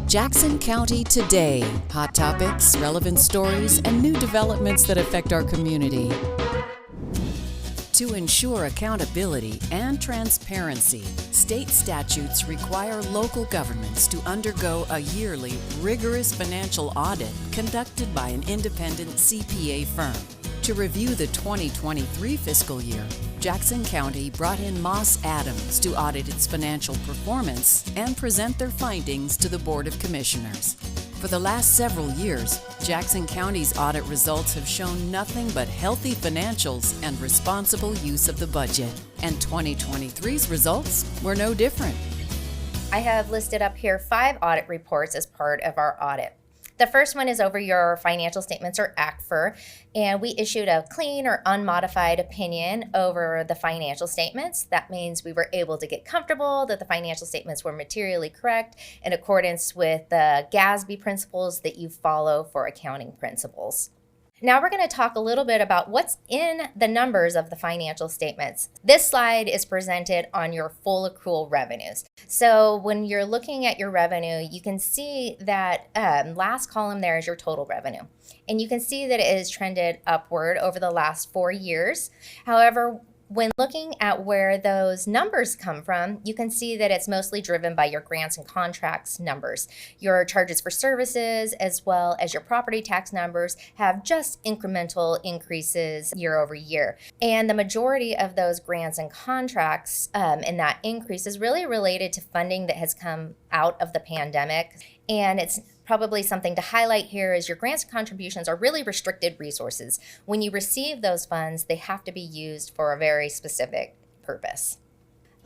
Jackson County Today. Hot topics, relevant stories, and new developments that affect our community. To ensure accountability and transparency, state statutes require local governments to undergo a yearly, rigorous financial audit conducted by an independent CPA firm. To review the 2023 fiscal year, Jackson County brought in Moss Adams to audit its financial performance and present their findings to the Board of Commissioners. For the last several years, Jackson County's audit results have shown nothing but healthy financials and responsible use of the budget. And 2023's results were no different. I have listed up here 5 audit reports as part of our audit. The first one is over your financial statements, or ACFR, and we issued a clean or unmodified opinion over the financial statements. That means we were able to get comfortable that the financial statements were materially correct in accordance with the GASB principles that you follow for accounting principles. Now we're going to talk a little bit about what's in the numbers of the financial statements. This slide is presented on your full accrual revenues. So when you're looking at your revenue, you can see that last column there is your total revenue. And you can see that it has trended upward over the last 4 years. However, when looking at where those numbers come from, you can see that it's mostly driven by your grants and contracts numbers. Your charges for services, as well as your property tax numbers, have just incremental increases year over year. And the majority of those grants and contracts in that increase is really related to funding that has come out of the pandemic. And it's probably something to highlight here is your grants and contributions are really restricted resources. When you receive those funds, they have to be used for a very specific purpose.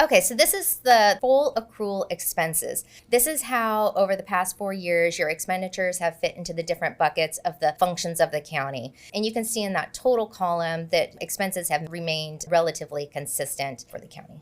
Okay, so this is the full accrual expenses. This is how over the past 4 years your expenditures have fit into the different buckets of the functions of the county. And you can see in that total column that expenses have remained relatively consistent for the county.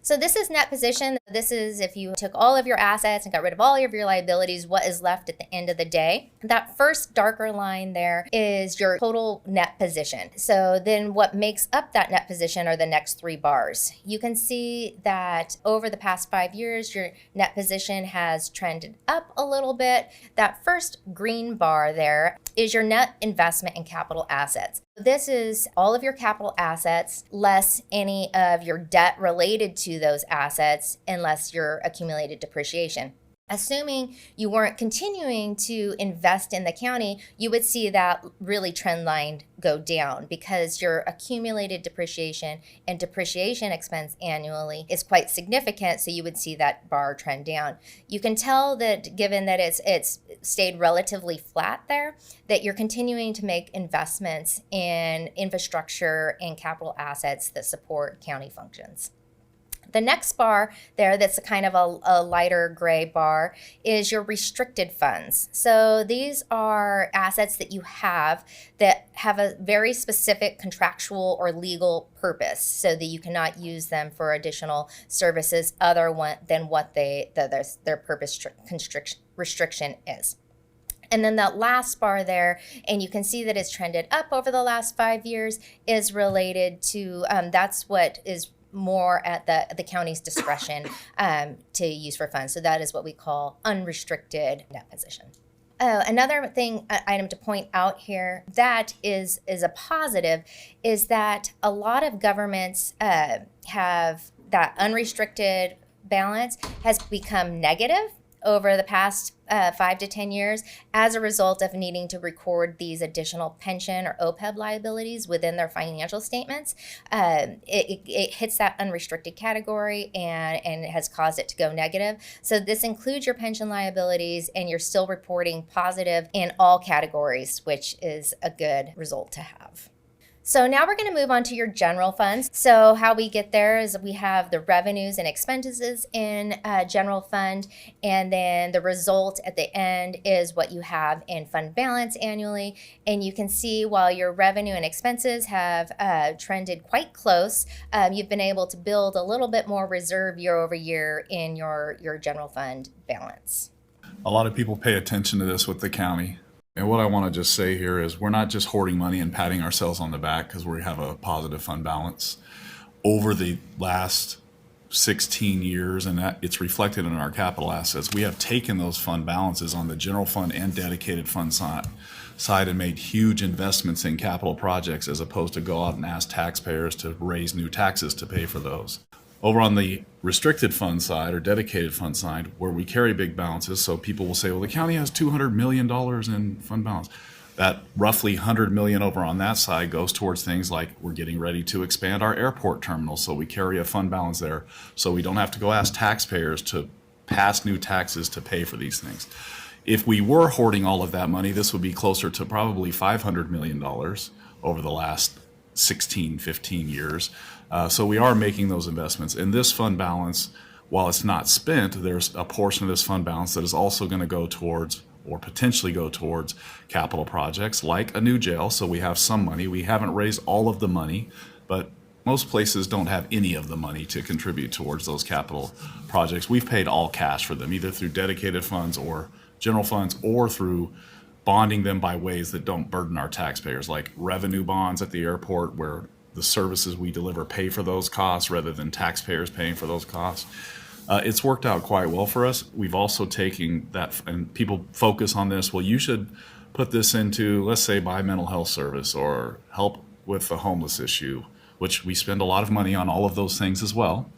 So this is net position. This is if you took all of your assets and got rid of all of your liabilities, what is left at the end of the day. That first darker line there is your total net position. So then what makes up that net position are the next 3 bars. You can see that over the past 5 years, your net position has trended up a little bit. That first green bar there is your net investment in capital assets. This is all of your capital assets less any of your debt related to those assets and less your accumulated depreciation. Assuming you weren't continuing to invest in the county, you would see that really trend line go down because your accumulated depreciation and depreciation expense annually is quite significant, so you would see that bar trend down. You can tell that given that it's stayed relatively flat there, that you're continuing to make investments in infrastructure and capital assets that support county functions. The next bar there that's a kind of a lighter gray bar is your restricted funds. So these are assets that you have that have a very specific contractual or legal purpose so that you cannot use them for additional services other than what their purpose restriction is. And then that last bar there, and you can see that it's trended up over the last 5 years, is related to, that's what is more at the county's discretion to use for funds. So that is what we call unrestricted net position. Another item to point out here that is a positive is that a lot of governments have that unrestricted balance has become negative over the past 5 to 10 years as a result of needing to record these additional pension or OPEB liabilities within their financial statements. It hits that unrestricted category and has caused it to go negative. So this includes your pension liabilities, and you're still reporting positive in all categories, which is a good result to have. So now we're going to move on to your general funds. So how we get there is we have the revenues and expenses in general fund, and then the result at the end is what you have in fund balance annually. And you can see while your revenue and expenses have trended quite close, you've been able to build a little bit more reserve year over year in your general fund balance. A lot of people pay attention to this with the county. And what I want to just say here is we're not just hoarding money and patting ourselves on the back because we have a positive fund balance. Over the last 16 years, and that it's reflected in our capital assets. We have taken those fund balances on the general fund and dedicated fund side and made huge investments in capital projects as opposed to go out and ask taxpayers to raise new taxes to pay for those. Over on the restricted fund side or dedicated fund side, where we carry big balances, so people will say, well, the county has $200 million in fund balance. That roughly $100 million over on that side goes towards things like we're getting ready to expand our airport terminal, so we carry a fund balance there, so we don't have to go ask taxpayers to pass new taxes to pay for these things. If we were hoarding all of that money, this would be closer to probably $500 million over the last 16, 15 years. So we are making those investments. And this fund balance, while it's not spent, there's a portion of this fund balance that is also going to go towards or potentially go towards capital projects like a new jail. So we have some money. We haven't raised all of the money, but most places don't have any of the money to contribute towards those capital projects. We've paid all cash for them, either through dedicated funds or general funds, or through bonding them by ways that don't burden our taxpayers, like revenue bonds at the airport, where the services we deliver pay for those costs rather than taxpayers paying for those costs. It's worked out quite well for us. We've also taken that, and people focus on this, well, you should put this into, let's say, buy mental health service or help with the homeless issue, which we spend a lot of money on all of those things as well.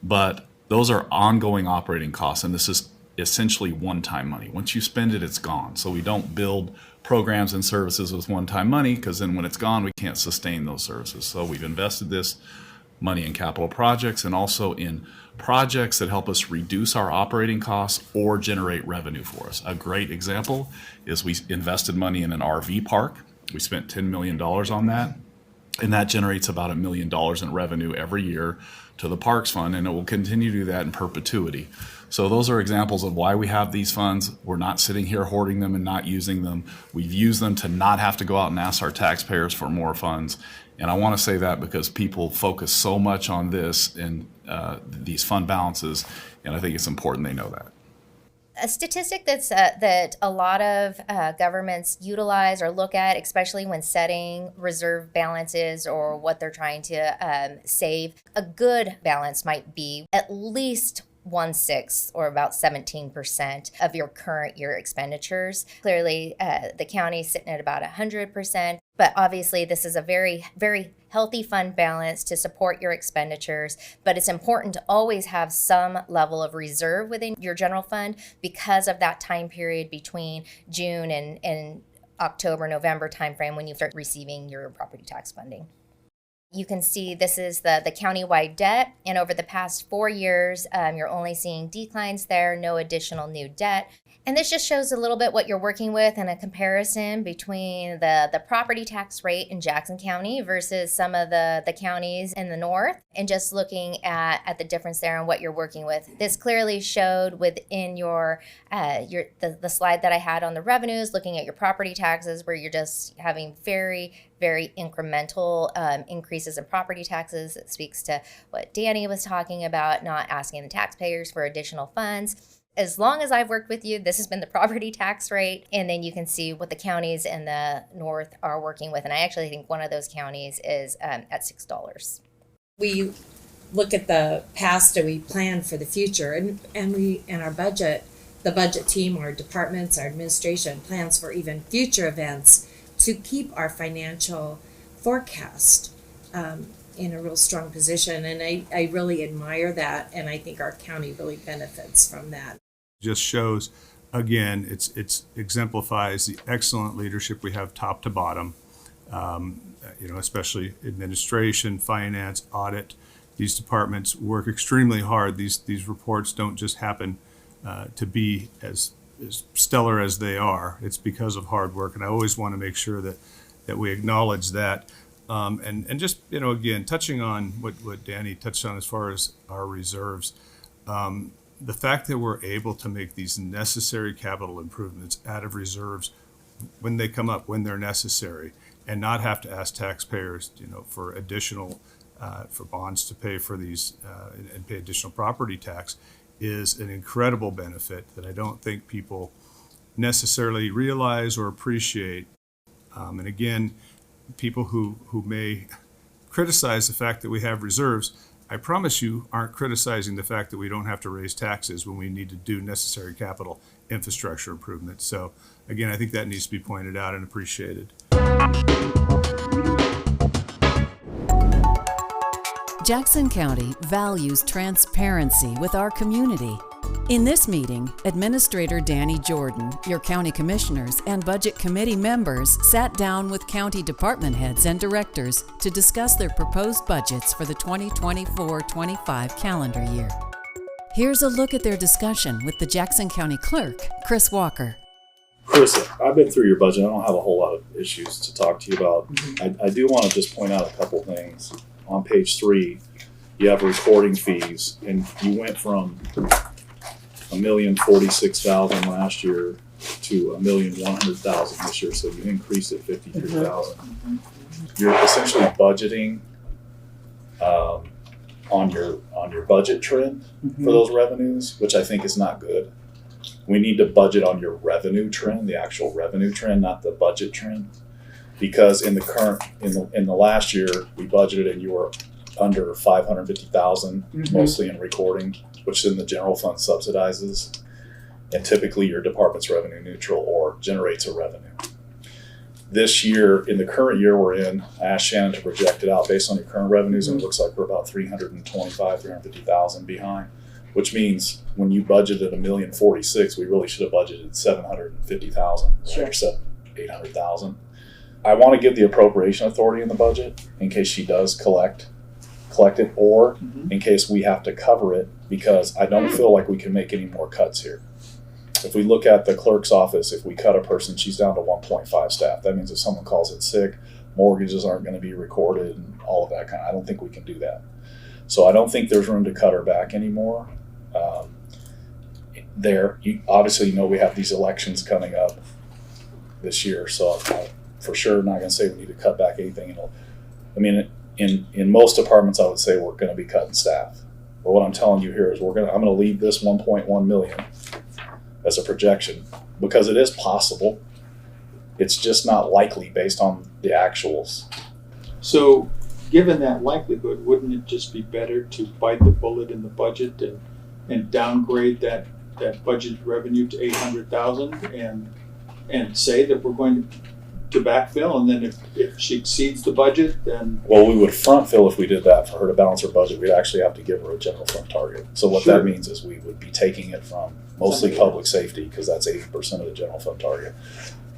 But those are ongoing operating costs, and this is essentially one-time money. Once you spend it, it's gone. So we don't build programs and services with one-time money, because then when it's gone, we can't sustain those services. So we've invested this money in capital projects and also in projects that help us reduce our operating costs or generate revenue for us. A great example is we invested money in an RV park. We spent $10 million on that, and that generates about $1 million in revenue every year to the Parks Fund, and it will continue to do that in perpetuity. So those are examples of why we have these funds. We're not sitting here hoarding them and not using them. We've used them to not have to go out and ask our taxpayers for more funds. And I want to say that because people focus so much on this and these fund balances, and I think it's important they know that. A statistic that a lot of governments utilize or look at, especially when setting reserve balances or what they're trying to save, a good balance might be at least 1/6 or about 17% of your current year expenditures. Clearly, the county is sitting at about 100%, but obviously this is a very, very healthy fund balance to support your expenditures. But it's important to always have some level of reserve within your general fund because of that time period between June and October, November timeframe when you start receiving your property tax funding. You can see this is the countywide debt, and over the past 4 years, you're only seeing declines there, no additional new debt. And this just shows a little bit what you're working with and a comparison between the property tax rate in Jackson County versus some of the counties in the north, and just looking at the difference there and what you're working with. This clearly showed within the slide that I had on the revenues, looking at your property taxes, where you're just having very, very incremental increases in property taxes. It speaks to what Danny was talking about, not asking the taxpayers for additional funds. As long as I've worked with you, this has been the property tax rate. And then you can see what the counties in the north are working with. And I actually think one of those counties is at $6. We look at the past and we plan for the future. And we, in our budget, the budget team, our departments, our administration plans for even future events to keep our financial forecast in a real strong position. And I really admire that, and I think our county really benefits from that. Just shows, again, it's exemplifies the excellent leadership we have top to bottom, especially administration, finance, audit. These departments work extremely hard. These reports don't just happen to be as stellar as they are. It's because of hard work, and I always want to make sure that we acknowledge that. And just, again, touching on what Danny touched on as far as our reserves, the fact that we're able to make these necessary capital improvements out of reserves when they come up, when they're necessary, and not have to ask taxpayers, for additional, for bonds to pay for these and pay additional property tax, is an incredible benefit that I don't think people necessarily realize or appreciate. And again, people who may criticize the fact that we have reserves, I promise you aren't criticizing the fact that we don't have to raise taxes when we need to do necessary capital infrastructure improvements. So again, I think that needs to be pointed out and appreciated. Jackson County values transparency with our community. In this meeting, Administrator Danny Jordan, your county commissioners, and budget committee members sat down with county department heads and directors to discuss their proposed budgets for the 2024-25 calendar year. Here's a look at their discussion with the Jackson County Clerk, Chris Walker. Chris, I've been through your budget. I don't have a whole lot of issues to talk to you about. I do want to just point out a couple things. On page 3, you have recording fees, and you went from $1,046,000 last year to $1,100,000 this year, so you increased it $53,000. You're essentially budgeting on your budget trend for those revenues, which I think is not good. We need to budget on your revenue trend, the actual revenue trend, not the budget trend. Because in the last year, we budgeted and you were under $550,000, mostly in recording, which then the general fund subsidizes. And typically your department's revenue neutral or generates a revenue. This year, in the current year we're in, I asked Shannon to project it out based on your current revenues, and it looks like we're about $350,000 behind, which means when you budgeted $1,046,000, we really should have budgeted $750,000, Sure. or $800,000. I want to give the appropriation authority in the budget in case she does collect it, or in case we have to cover it, because I don't feel like we can make any more cuts here. If we look at the clerk's office, if we cut a person, she's down to 1.5 staff. That means if someone calls in sick, mortgages aren't going to be recorded and all of that kind of, I don't think we can do that. So I don't think there's room to cut her back anymore. You obviously know we have these elections coming up this year, so I'm for sure not going to say we need to cut back anything. I mean, in most departments, I would say we're going to be cutting staff. But what I'm telling you here is I'm going to leave this 1.1 million as a projection because it is possible. It's just not likely based on the actuals. So, given that likelihood, wouldn't it just be better to bite the bullet in the budget and downgrade that budget revenue to $800,000 and say that we're going to backfill, and then if she exceeds the budget, then Well, we would front fill if we did that for her to balance her budget. We'd actually have to give her a general fund target. So what Sure. that means is we would be taking it from mostly public safety because that's 80% of the general fund target.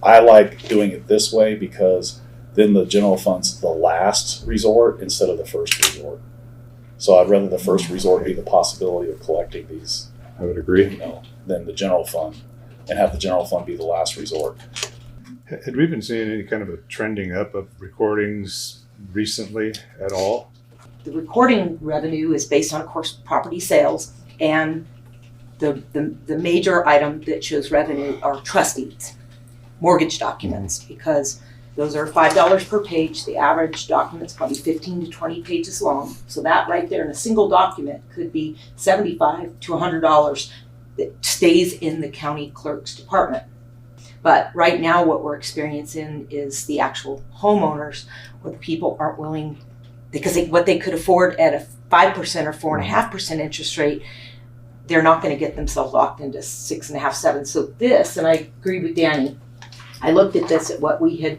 I like doing it this way because then the general fund's the last resort instead of the first resort. So I'd rather the first resort be the possibility of collecting these, I would agree. than the general fund, and have the general fund be the last resort. Had we been seeing any kind of a trending up of recordings recently at all? The recording revenue is based on, of course, property sales, and the major item that shows revenue are trust deeds, mortgage documents, because those are $5 per page. The average document's probably 15 to 20 pages long. So that right there in a single document could be $75 to $100 that stays in the county clerk's department. But right now what we're experiencing is the actual homeowners where the people aren't willing, because what they could afford at a 5% or 4.5% interest rate, they're not going to get themselves locked into 6.5, 7. So this, and I agree with Danny, I looked at this at what we had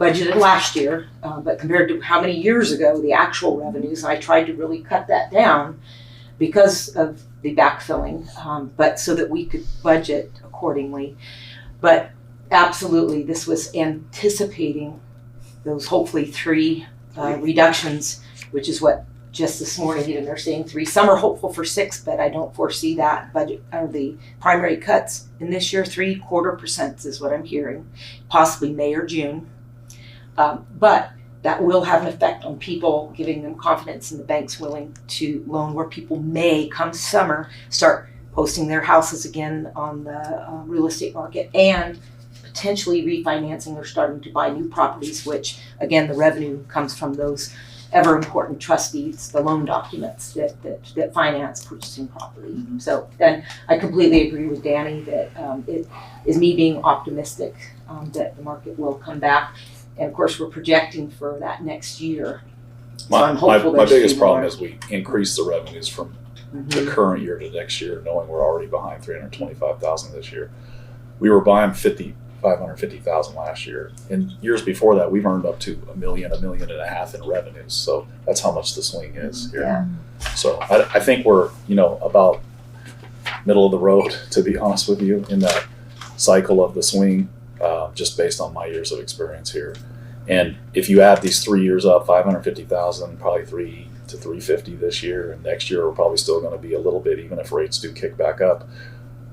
budgeted last year, but compared to how many years ago, the actual revenues, I tried to really cut that down because of the backfilling, but so that we could budget accordingly. But absolutely, this was anticipating those hopefully 3 reductions, which is what just this morning, even they're saying 3. Some are hopeful for 6, but I don't foresee that budget or the primary cuts in this year. 0.75% is what I'm hearing, possibly May or June. But that will have an effect on people, giving them confidence in the banks willing to loan, where people may, come summer, start posting their houses again on the real estate market and potentially refinancing or starting to buy new properties, which again, the revenue comes from those ever important trust deeds, the loan documents that finance purchasing property. Mm-hmm. So then I completely agree with Danny that it is me being optimistic that the market will come back. And of course, we're projecting for that next year So I'm hopeful My there should biggest be problem more. is we increase the revenues from the current year to next year, knowing we're already behind 325,000 this year. We were buying 550,000 last year. In years before that, we've earned up to $1 million, $1.5 million in revenues. So that's how much the swing is here. Yeah. So I think we're, about middle of the road, to be honest with you, in that cycle of the swing, just based on my years of experience here. And if you add these 3 years up, 550,000, probably 3 to 350 this year, and next year we're probably still going to be a little bit, even if rates do kick back up.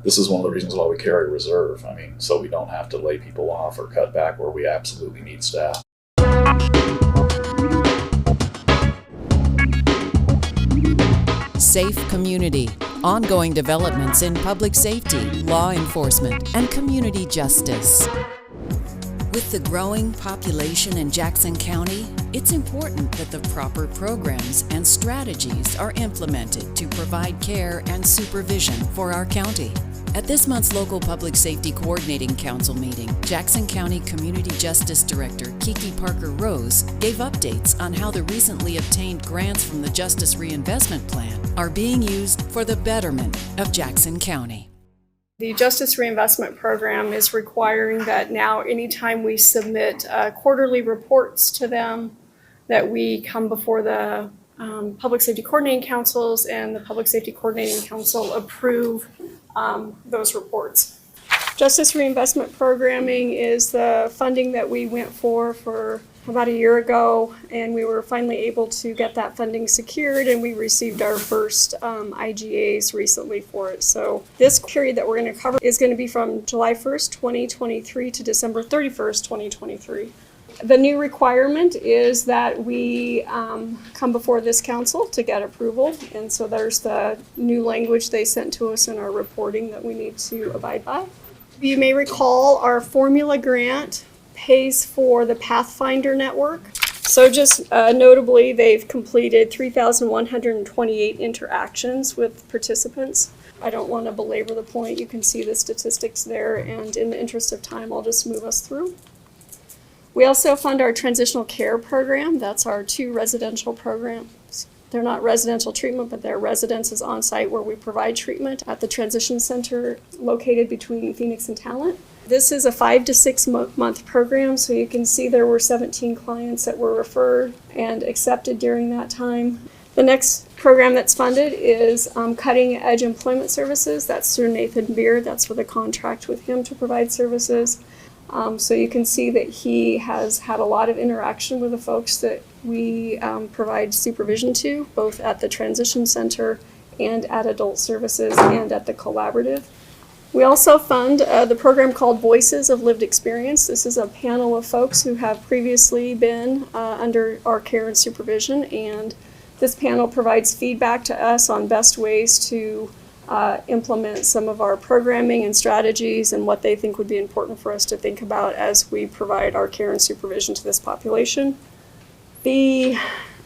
This is one of the reasons why we carry reserve. So we don't have to lay people off or cut back where we absolutely need staff. Safe community. Ongoing developments in public safety, law enforcement, and community justice. With the growing population in Jackson County, it's important that the proper programs and strategies are implemented to provide care and supervision for our county. At this month's local Public Safety Coordinating Council meeting, Jackson County Community Justice Director Kiki Parker Rose gave updates on how the recently obtained grants from the Justice Reinvestment Plan are being used for the betterment of Jackson County. The Justice Reinvestment Program is requiring that now anytime we submit quarterly reports to them, that we come before the Public Safety Coordinating Councils, and the Public Safety Coordinating Council approve those reports. Justice Reinvestment Programming is the funding that we went for about a year ago, and we were finally able to get that funding secured, and we received our first IGAs recently for it. So this period that we're going to cover is going to be from July 1st, 2023 to December 31st, 2023. The new requirement is that we come before this council to get approval, and so there's the new language they sent to us in our reporting that we need to abide by. You may recall our formula grant pays for the Pathfinder network. So just notably, they've completed 3,128 interactions with participants. I don't want to belabor the point. You can see the statistics there, and in the interest of time, I'll just move us through. We also fund our transitional care program. That's our 2 residential programs. They're not residential treatment, but they're residences on site where we provide treatment at the transition center located between Phoenix and Talent. This is a 5 to 6 month program, so you can see there were 17 clients that were referred and accepted during that time. The next program that's funded is Cutting Edge Employment Services. That's through Nathan Beard. That's with a contract with him to provide services. So you can see that he has had a lot of interaction with the folks that we provide supervision to, both at the transition center and at adult services and at the collaborative. We also fund the program called Voices of Lived Experience. This is a panel of folks who have previously been under our care and supervision, and this panel provides feedback to us on best ways to implement some of our programming and strategies and what they think would be important for us to think about as we provide our care and supervision to this population. The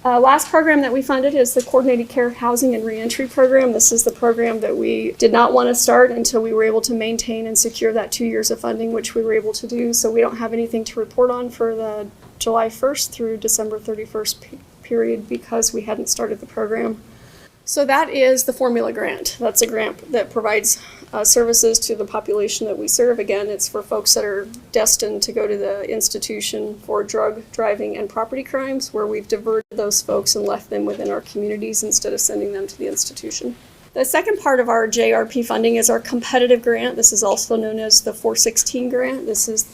last program that we funded is the Coordinated Care Housing and Reentry Program. This is the program that we did not want to start until we were able to maintain and secure that 2 years of funding, which we were able to do. So we don't have anything to report on for the July 1st through December 31st period because we hadn't started the program. So that is the formula grant. That's a grant that provides services to the population that we serve. Again, it's for folks that are destined to go to the institution for drug, driving, and property crimes, where we've diverted those folks and left them within our communities instead of sending them to the institution. The second part of our JRP funding is our competitive grant. This is also known as the 416 grant. This is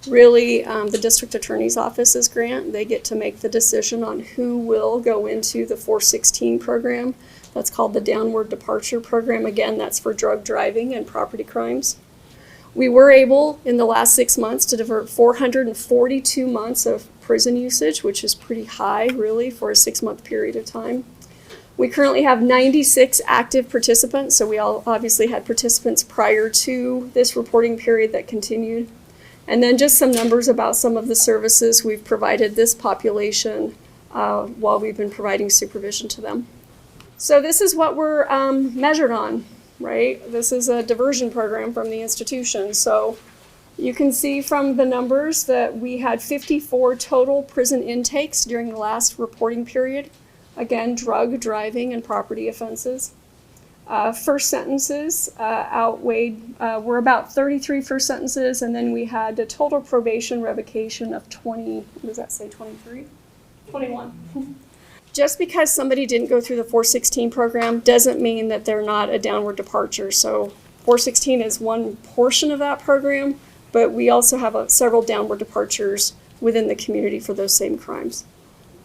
really the district attorney's office's grant. They get to make the decision on who will go into the 416 program. That's called the Downward Departure Program. Again, that's for drug driving and property crimes. We were able, in the last 6 months, to divert 442 months of prison usage, which is pretty high, really, for a 6-month period of time. We currently have 96 active participants, so we all obviously had participants prior to this reporting period that continued. And then just some numbers about some of the services we've provided this population while we've been providing supervision to them. So this is what we're measured on, right? This is a diversion program from the institution. So You can see from the numbers that we had 54 total prison intakes during the last reporting period. Again, drug, driving, and property offenses. First sentences outweighed, were about 33 first sentences, and then we had a total probation revocation of 20, what does that say, 23? 21. Just because somebody didn't go through the 416 program doesn't mean that they're not a downward departure. So 416 is one portion of that program, but we also have several downward departures within the community for those same crimes.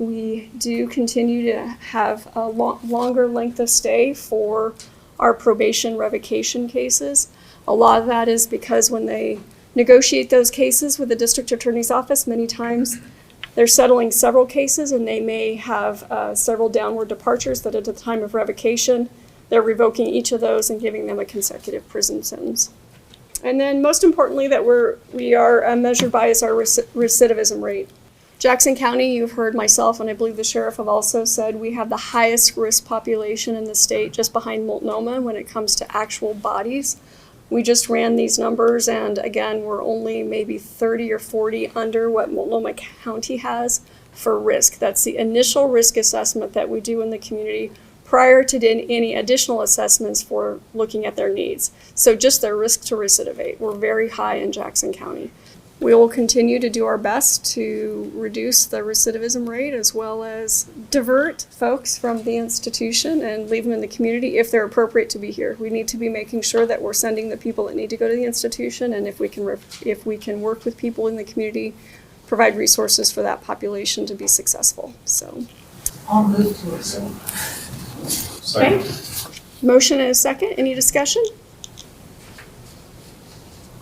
We do continue to have a longer length of stay for our probation revocation cases. A lot of that is because when they negotiate those cases with the district attorney's office, many times they're settling several cases and they may have several downward departures that at the time of revocation, they're revoking each of those and giving them a consecutive prison sentence. And then most importantly that we are measured by is our recidivism rate. Jackson County, you've heard myself and I believe the sheriff have also said we have the highest risk population in the state just behind Multnomah when it comes to actual bodies. We just ran these numbers and again, we're only maybe 30 or 40 under what Multnomah County has for risk. That's the initial risk assessment that we do in the community prior to any additional assessments for looking at their needs. So just their risk to recidivate, we're very high in Jackson County. We will continue to do our best to reduce the recidivism rate as well as divert folks from the institution and leave them in the community if they're appropriate to be here. We need to be making sure that we're sending the people that need to go to the institution, and if we can work with people in the community, provide resources for that population to be successful. So, I'll move to it. okay. Motion and a second. Any discussion?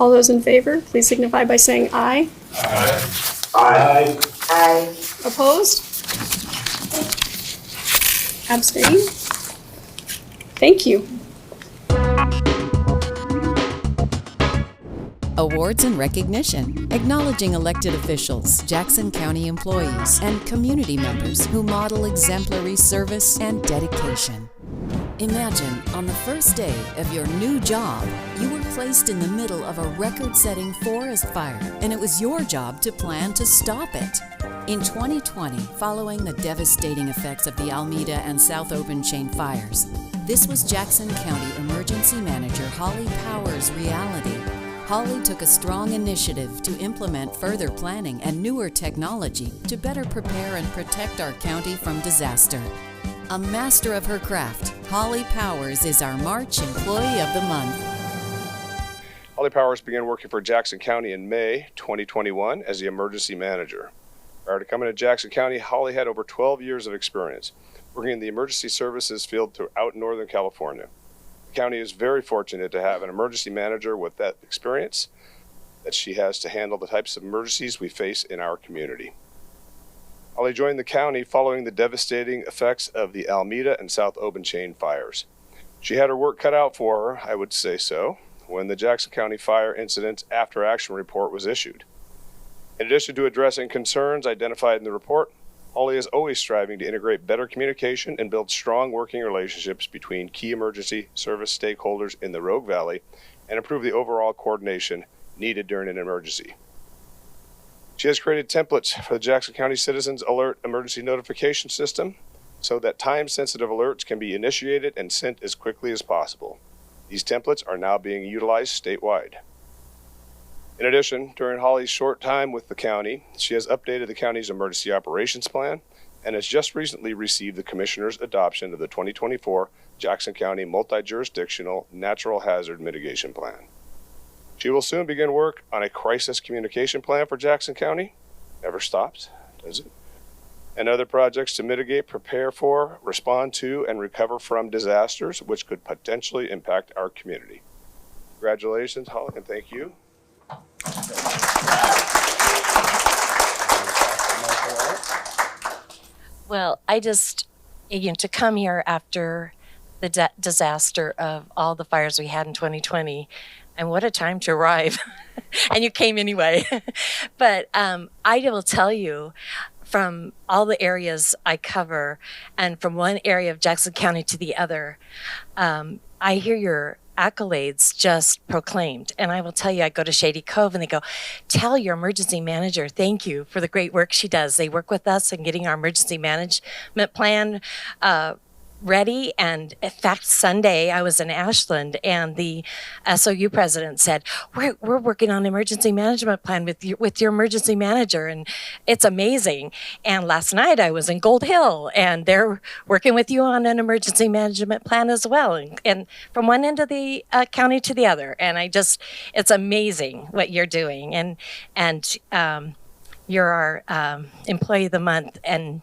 All those in favor, please signify by saying aye. Aye. Aye. Opposed? Abstained? Thank you. Awards and recognition, acknowledging elected officials, Jackson County employees, and community members who model exemplary service and dedication. Imagine on the first day of your new job, you were placed in the middle of a record-setting forest fire, and it was your job to plan to stop it. In 2020, following the devastating effects of the Alameda and South Open Chain fires, this was Jackson County Emergency Manager Holly Powers' reality. Holly took a strong initiative to implement further planning and newer technology to better prepare and protect our county from disaster. A master of her craft, Holly Powers is our March Employee of the Month. Holly Powers began working for Jackson County in May 2021 as the emergency manager. Prior to coming to Jackson County, Holly had over 12 years of experience working in the emergency services field throughout Northern California. The county is very fortunate to have an emergency manager with that experience that she has to handle the types of emergencies we face in our community. Holly joined the county following the devastating effects of the Alameda and South Open Chain fires. She had her work cut out for her, I would say so, when the Jackson County Fire Incident After Action Report was issued. In addition to addressing concerns identified in the report, Holly is always striving to integrate better communication and build strong working relationships between key emergency service stakeholders in the Rogue Valley and improve the overall coordination needed during an emergency. She has created templates for the Jackson County Citizens Alert Emergency Notification System so that time-sensitive alerts can be initiated and sent as quickly as possible. These templates are now being utilized statewide. In addition, during Holly's short time with the county, she has updated the county's emergency operations plan and has just recently received the Commissioner's adoption of the 2024 Jackson County Multi-Jurisdictional Natural Hazard Mitigation Plan. She will soon begin work on a crisis communication plan for Jackson County. Never stops, does it? And other projects to mitigate, prepare for, respond to, and recover from disasters which could potentially impact our community. Congratulations, Holly, and thank you. Well, to come here after the disaster of all the fires we had in 2020, and what a time to arrive. And you came anyway. But I will tell you, from all the areas I cover, and from one area of Jackson County to the other, I hear accolades just proclaimed. And I will tell you, I go to Shady Cove and they go, tell your emergency manager thank you for the great work she does. They work with us in getting our emergency management plan ready. And in fact, Sunday I was in Ashland and the SOU president said, we're working on an emergency management plan with your emergency manager, and it's amazing. And last night I was in Gold Hill and they're working with you on an emergency management plan as well, and from one end of the county to the other. And it's amazing what you're doing, and you're our employee of the month, and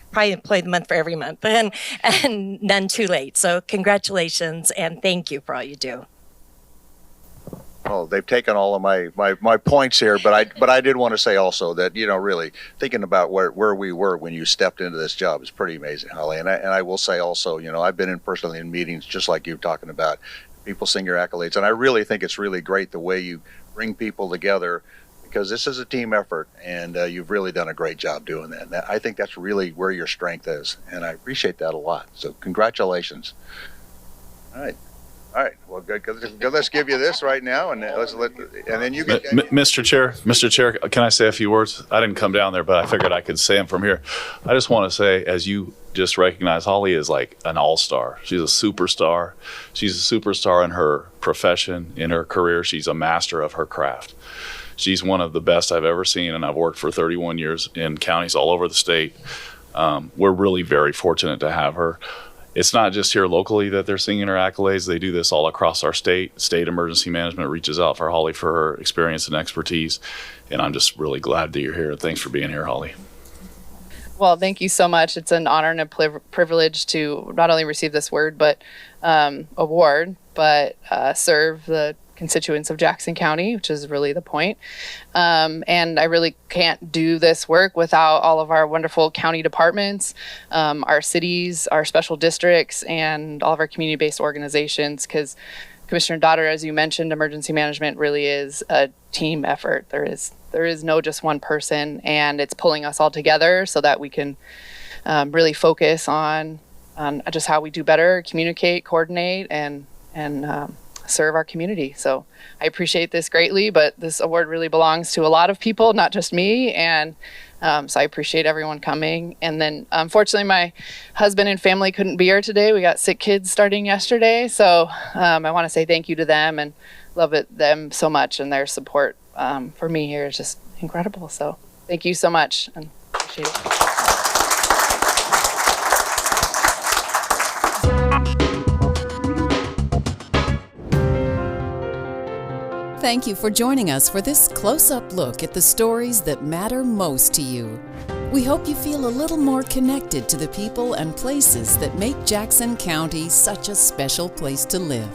probably employee of the month for every month, and none too late. So congratulations and thank you for all you do. Oh, they've taken all of my points here, but I did want to say also that, really thinking about where we were when you stepped into this job is pretty amazing, Holly. And I will say also, I've been personally in meetings just like you talking about. People sing your accolades, and I really think it's really great the way you bring people together, because this is a team effort, and you've really done a great job doing that. And I think that's really where your strength is, and I appreciate that a lot. So congratulations. All right. Well, good. Let's give you this right now, and then you can. Mr. Chair, can I say a few words? I didn't come down there, but I figured I could say them from here. I just want to say, as you just recognize, Holly is like an all-star. She's a superstar. She's a superstar in her profession, in her career. She's a master of her craft. She's one of the best I've ever seen, and I've worked for 31 years in counties all over the state. We're really very fortunate to have her. It's not just here locally that they're singing her accolades. They do this all across our state. State Emergency Management reaches out for Holly for her experience and expertise, and I'm just really glad that you're here. Thanks for being here, Holly. Well, thank you so much. It's an honor and a privilege to not only receive this award, but serve the constituents of Jackson County, which is really the point. And I really can't do this work without all of our wonderful county departments, our cities, our special districts, and all of our community-based organizations, because Commissioner Dotter, as you mentioned, emergency management really is a team effort. There is no just one person, and it's pulling us all together so that we can really focus on just how we do better, communicate, coordinate, and serve our community. So I appreciate this greatly, but this award really belongs to a lot of people, not just me. And so I appreciate everyone coming. And then unfortunately, my husband and family couldn't be here today. We got sick kids starting yesterday. So I want to say thank you to them and love them so much. And their support for me here is just incredible. So thank you so much and appreciate it. Thank you for joining us for this close-up look at the stories that matter most to you. We hope you feel a little more connected to the people and places that make Jackson County such a special place to live.